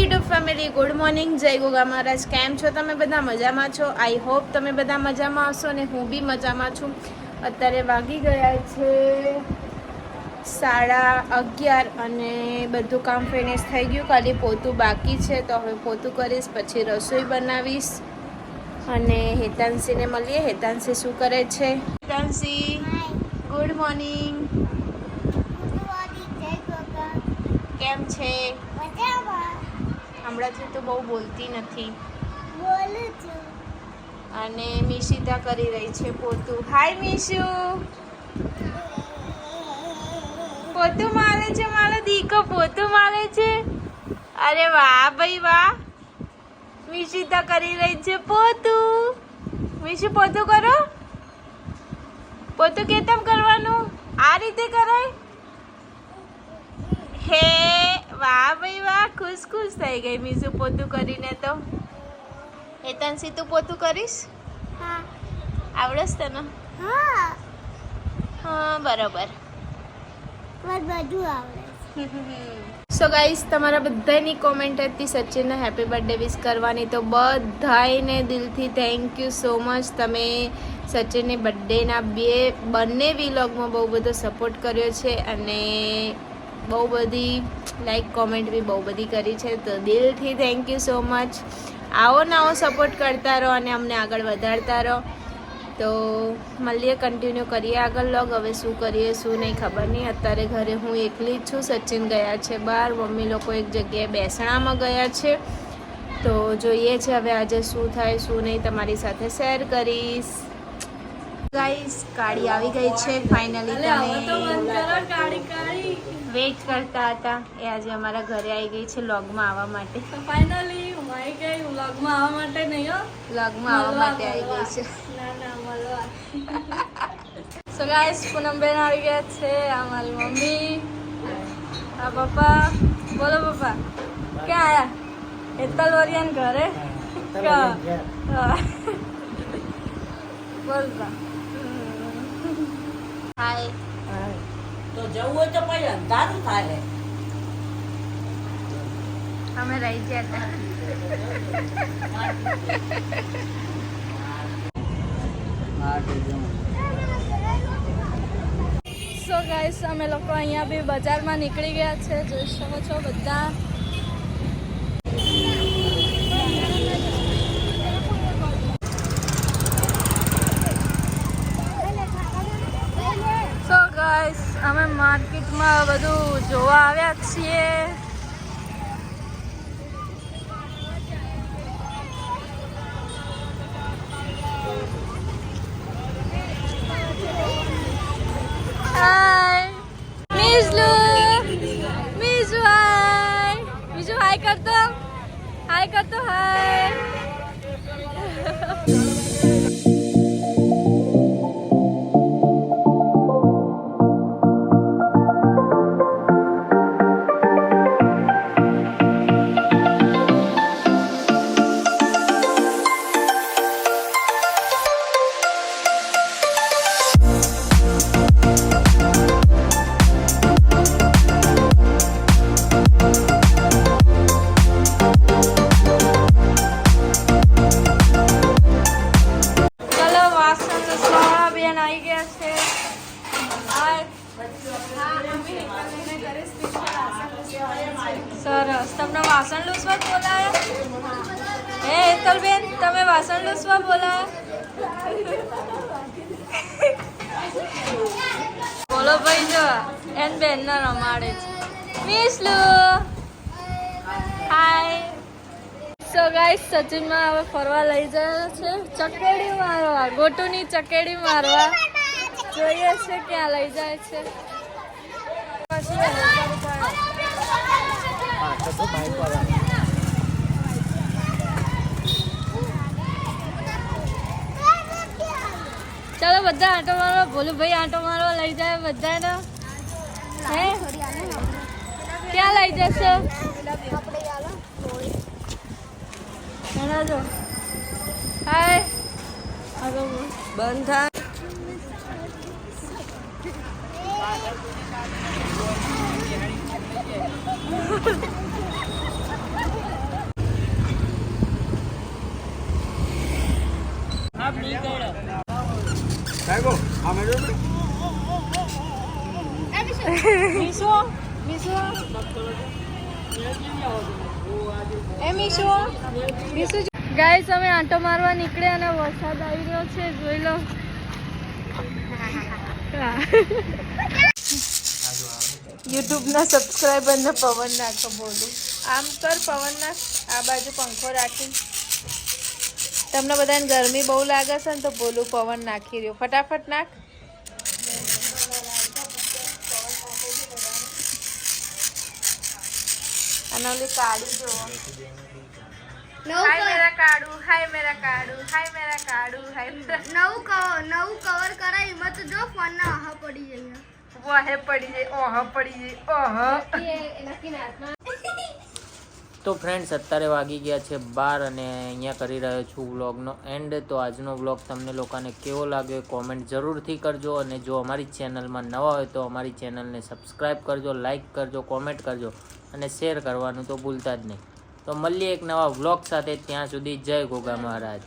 YouTube family, good morning, જય ગોગા મહારાજ. કેમ છો તમે બધા? મજામાં છો? આઈ હોપ તમે બધા મજામાં હશો ને હું બી મજામાં છું. અત્યારે વાગી ગયા છે 11:30 અને બધું કામ ફિનિશ થઈ ગયું. ખાલી પોતું બાકી છે, તો હવે પોતું કરીશ, પછી રસોઈ બનાવીશ અને હેતાંશીને મળીએ. હેતાંશી શું કરે છે? હેતાંશી, ગુડ મોર્નિંગ. કેમ છે? હમણાંથી તો બહુ બોલતી નથી. બોલું છું. અને મીશિતા કરી રહી છે પોતું. હાય મીશુ, પોતું મારે છે મારો દીકો, પોતું મારે છે. અરે વાહ ભાઈ વાહ. મીશિતા કરી રહી છે પોતું. મીશુ પોતું કરો. પોતું કેતમ કરવાનું? આ રીતે કરાય? હે વાહ ભાઈ વાહ. ખુશ ખુશ થઈ ગઈ મીશુ પોતું કરીને. તો હેતાંશી તું પોતું કરીશ? હા. આવડે છે તને? હા. હા બરાબર. મને બધું આવડે. સો ગાઈસ, તમારા બધાની કોમેન્ટ હતી સચિનને હેપી બર્થડે વિશ કરવાની, તો બધાને દિલથી થેન્ક યુ સો મચ. તમે સચિનની બર્થડેના બંને વિલોગમાં બહુ બધો સપોર્ટ કર્યો છે અને બહુ બધી લાઈક કોમેન્ટ બી બહુ બધી કરી છે, તો દિલથી થેન્ક યુ સો મચ. આવો ને આવો સપોર્ટ કરતા રહો અને અમને આગળ વધારતા રહો. તો મળીએ, કન્ટિન્યુ કરીએ આગળ લોગ. હવે શું કરીએ શું નહીં ખબર નહીં. અત્યારે ઘરે હું એકલી જ છું. સચિન ગયા છે બહાર, મમ્મી લોકો એક જગ્યાએ બેસણામાં ગયા છે. તો જોઈએ છે હવે આજે શું થાય શું નહીં, તમારી સાથે શેર કરીશ. ગાઈસ, કાળી આવી ગઈ છે ફાઇનલી. તમે વેઇટ કરતા હતા એ આજે અમારા ઘરે આવી ગઈ છે વ્લોગમાં આવવા માટે. ફાઇનલી હું આવી ગઈ. વ્લોગમાં આવવા માટે નહીં હો, વ્લોગમાં આવવા માટે આવી ગઈ છે. ના મળવા. સો ગાઈસ, પૂનમબેન આવી ગયા છે. આ મારી મમ્મી, આ પપ્પા. બોલો પપ્પા, ક્યાં આયા? હેતલ વરિયાન ઘરે. બોલતા હાય. તો જવું હોય તો પછી અંધારું થાય. અમે રહી ગયા હતા. સો ગાઈસ, અમે લોકો અહીંયા બી બજારમાં નીકળી ગયા છે. જોઈ શકો છો બધા. સો ગાઈસ, અમે માર્કેટમાં બધું જોવા આવ્યા છીએ. હાય મિજલુ, મિજુ હાય. મિજુ હાય કરતો, હાય કરતો, હાય. સરસ. તમને વાસણ લૂસવા બોલાયા? હે હેતલબેન, તમે વાસણ લૂસવા બોલાયા? બોલો ભાઈ, જો એન બેન ને રમાડે છે. મિસલુ હાય. સો ગાઈસ, સચિનમાં હવે ફરવા લઈ જાય છે ચકેડી મારવા, ગોટુની ચકેડી મારવા. જોઈએ છે ક્યાં લઈ જાય છે. ચાલો બધા આંટો મારવા. ભોલું ભાઈ આંટો મારવા લઈ જાય બધાને. હે ક્યાં લઈ જશો? હાય. બંધ થાય. આમ નીકળ્યો મીશો મીશો એ મીશો મીશો ગાઈસ અમે આંટો મારવા નીકળ્યા અને વરસાદ આવી રહ્યો છે જોઈ લો યુટ્યુબના સબસ્ક્રાઈબરને પવન નાખો બોલું આમ કર પવન નાખ આ બાજુ પંખો રાખી તમને બધાને ગરમી બહુ લાગે છે ને તો બોલું પવન નાખી રહ્યો ફટાફટ નાખ અને ઓલી કાળી જુઓ હાય મેરા કાળુ હાય મેરા કાળુ હાય મેરા કાળુ હાય નવું કવર કરાય એમાં તો જો ફોન ના આહા પડી જાય વાહે પડી જાય ઓહ પડી જાય ઓહ તો ફ્રેન્ડ્સ અત્યારે વાગી ગયા છે 12 અને અહીંયા કરી રહ્યો છું વ્લોગનો એન્ડ તો આજનો વ્લોગ તમને લોકોને કેવો લાગ્યો કોમેન્ટ જરૂરથી કરજો અને જો અમારી ચેનલમાં નવા હોય તો અમારી ચેનલને સબસ્ક્રાઈબ કરજો લાઈક કરજો કોમેન્ટ કરજો અને શેર કરવાનું તો ભૂલતા જ નહીં તો મળીએ એક નવા વ્લોગ સાથે ત્યાં સુધી જય ગોગા મહારાજ